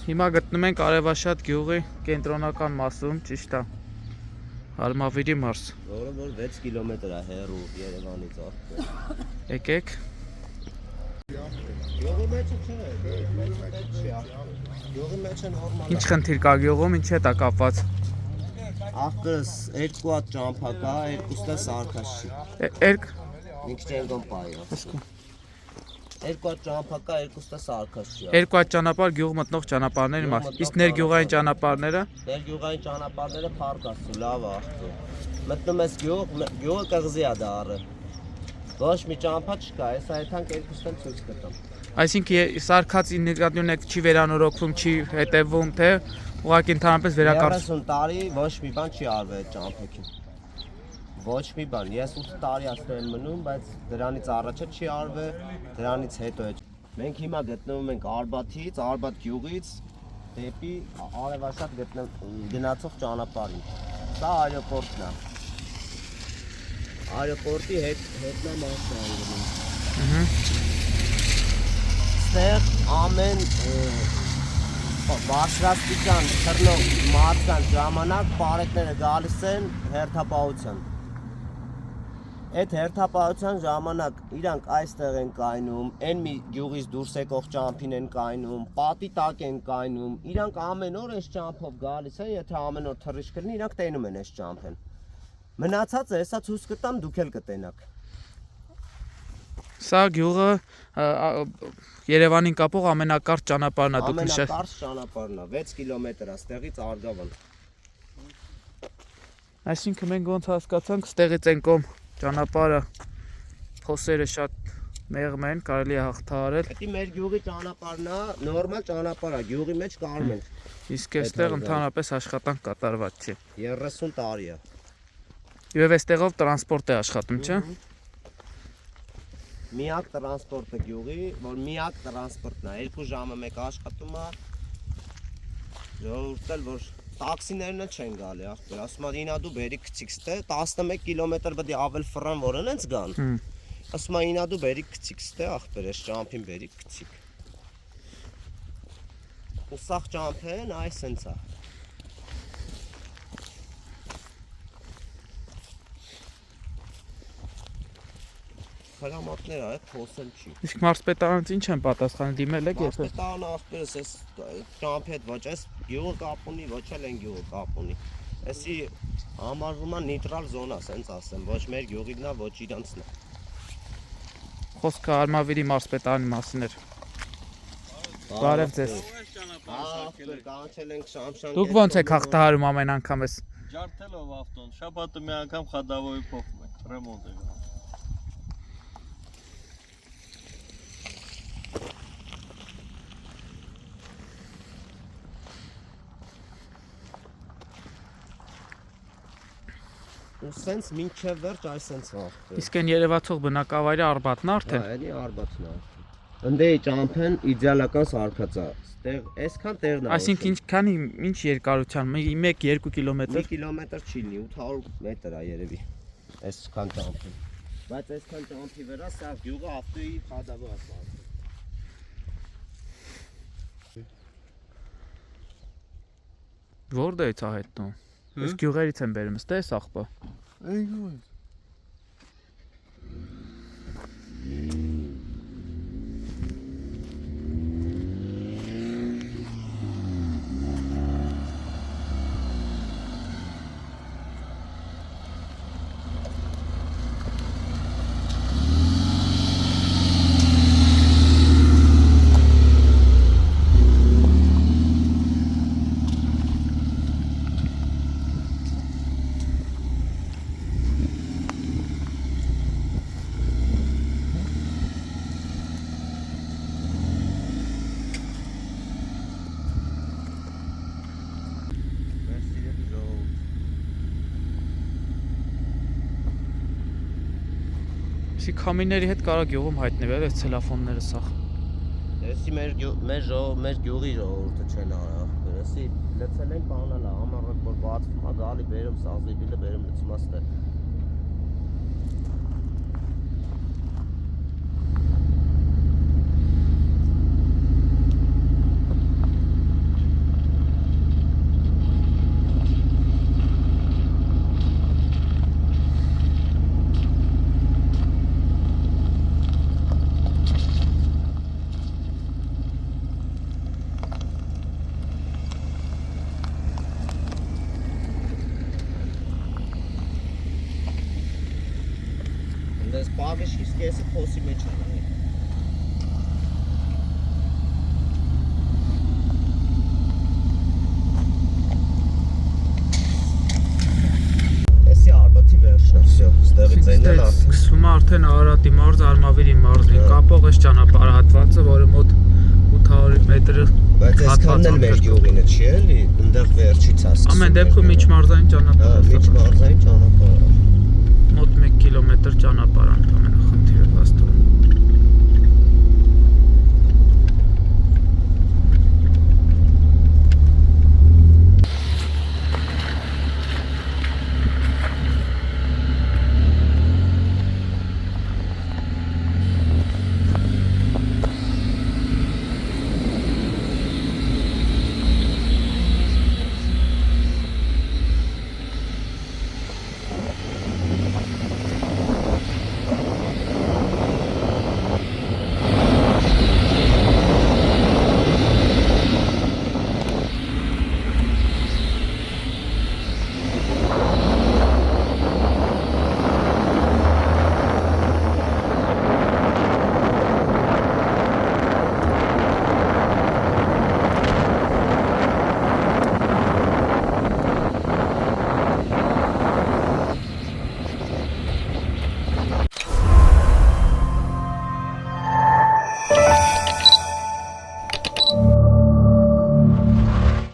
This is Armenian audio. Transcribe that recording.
Հիմա գտնում ենք Արևաշատ գյուղի կենտրոնական մասում, ճիշտ է, Արմավիրի մարզ։ Որը որ 6 կիլոմետր է հեռու Երևանից ախպեր։ Եկեք։ Գյուղի մեջը չէ, գյուղի մեջը նորմալ է։ Ինչ խնդիր կա գյուղում, ինչ հետ է կապված։ Ախպերս 2 հատ ճամփա կա, 2-ը սարքաշի։ Երկ։ Մի քիչ ելգոն պայա։ 2 հատ ճամփա կա, 2-ը սարքաշի։ Երկու հատ ճանապարհ գյուղ մտնող ճանապարհների մաս։ Իսկ ներգյուղային ճանապարհները։ Ներգյուղային ճանապարհները փառք ասու, լավ է ախպեր։ Մտնում ես գյուղը կղզի է դառը։ Ոչ մի ճամփա չկա, այս այդքան 2-ն ցույց կտամ։ Այսինքն սարքած իննեկատյունեք չի վերանորոգվում, չի հետևում, թե ուղղակի ընդհանրապես վերակառուցվում։ 30 տարի ոչ մի բան չի արվել այդ ճամփեքին։ Ոչ մի բան, ես 8 տարի աստեղ եմ մնում, բայց դրանից առաջը չի արվել, դրանից հետո է։ Մենք հիմա գտնվում ենք Արբաթից, Արբաթ գյուղից դեպի Արևաշատ գնացող ճանապարհին։ Սա այրոպորտն է։ Այրոպորտի հետնամասն է անգնում։ Ստեղ ամեն բարձրաստիճան թռնող մարդկան ժամանակ պարետները գալիս են հերթապահության։ Այդ հերթապահության ժամանակ իրանք այստեղ են կայնում, այն մի գյուղից դուրս եկող ճամփին են կայնում, պատի տակ են կայնում, իրանք ամեն օր այս ճամփով գալիս են, եթե ամեն օր թռիչք կլինի, իրանք տենում են այս ճամփեն։ Մնացածը հեսա ցույց կտամ, դուք էլ կտենաք։ Սա գյուղը Երևանին կապող ամենակարճ ճանապարհն է, դուք նշել։ Ամենակարճ ճանապարհն է, 6 կիլոմետր է, ստեղից Արգավան։ Այսինքն մենք ոնց հասկացանք, ստեղից են կողմ ճանապարհը փոսերը շատ մեղմ են, կարելի է հաղթահարել։ Դա մեր գյուղի ճանապարհն է, նորմալ ճանապարհ է, գյուղի մեջ կարում ենք։ Իսկ այստեղ ընդհանրապես աշխատանք կատարված չի։ 30 տարի է։ Եվ այստեղով տրանսպորտ է աշխատում, չէ՞։ Միակ տրանսպորտը գյուղի, որ միակ տրանսպորտն է, 2 ժամը մեկ աշխատում է։ Ժողովուրդն էլ որ տաքսիներն չեն գալի, ախպեր, ասում են ինա դու բերի քցիկ ստե 11 կիլոմետր պետք է ավել ֆրան որ ընենց գան։ Ասում են ինա դու բերի քցիկ ստե, ախպեր, այս ճամփին բերի քցիկ։ Ու սաղ ճամփեն այս սենց է։ Խրամատներ է, փոսել չի։ Իսկ մարզպետարանից ինչ են պատասխանել, դիմել եք երբեք։ Մարզպետարանը ախպերս էս ճամփի հետ ոչ էս գյուղը կապ ունի, ոչ էլ են գյուղը կապ ունի։ Էսի համարվում է նեյտրալ զոնա, սենց ասեմ, ոչ մեր գյուղինն է, ոչ իրանցն է։ Խոսքը Արմավիրի մարզպետարանի մասին էր։ Բարև ձեզ։ Ախպեր, կանչել ենք Շամշան։ Դուք ոնց եք հաղթահարում ամեն անգամ էս։ Ջարդելով ավտոն, շաբաթը մի անգամ խադավոյի փոխում ենք, ռեմոնտ է գնում։ Ու սենց մինչև վերջ այս սենց ախպեր։ Իսկ այն երևացող բնակավայրը Արբաթն է արդեն։ Էլի Արբաթն է։ Ընդեի ճամփեն իդեալական սարքած է։ Ստեղ այսքան տեղն է։ Այսինքն ինչքանի ինչ երկարության, 1-2 կիլոմետր։ 1 կիլոմետր չի լինի, 800 մետր է երևի։ Այսքան ճամփին։ Բայց այսքան ճամփի վրա սա գյուղը ավտոյի խադավը է սարքել։ Որտե՞ց է հետնում։ Այս գյուղերից են բերում, ստե է աղբը։ Այն գյուղից։ Իսկ քամիների հետ կարող գյուղում հայտնվել է ցելոֆոնները սա։ Էսի մեր գյուղի ժողովուրդը չեն արա, էսի լցել են բանալա, ամառը որ բացվում է, գալի բերում սազիբիլը բերում լցում աստե։ Պագեշ իսկ էսը փոսի մեջ է նայ։ Էսի Արբաթի վերջն է, всё, ստեղից այնն էլ արդեն։ Սկսվում է արդեն Արարատի մարզ, Արմավիրի մարզին կապող այս ճանապարհատվածը, որը մոտ 800 մետր Բայց այսքանն էլ մեր գյուղինը չի էլի, այնտեղ վերջից է սկսում։ ամեն դեպքում միջմարզային ճանապարհ։ Հա, միջմարզային ճանապարհ։ Մոտ 1 կիլոմետր ճանապարհ ընդամենը։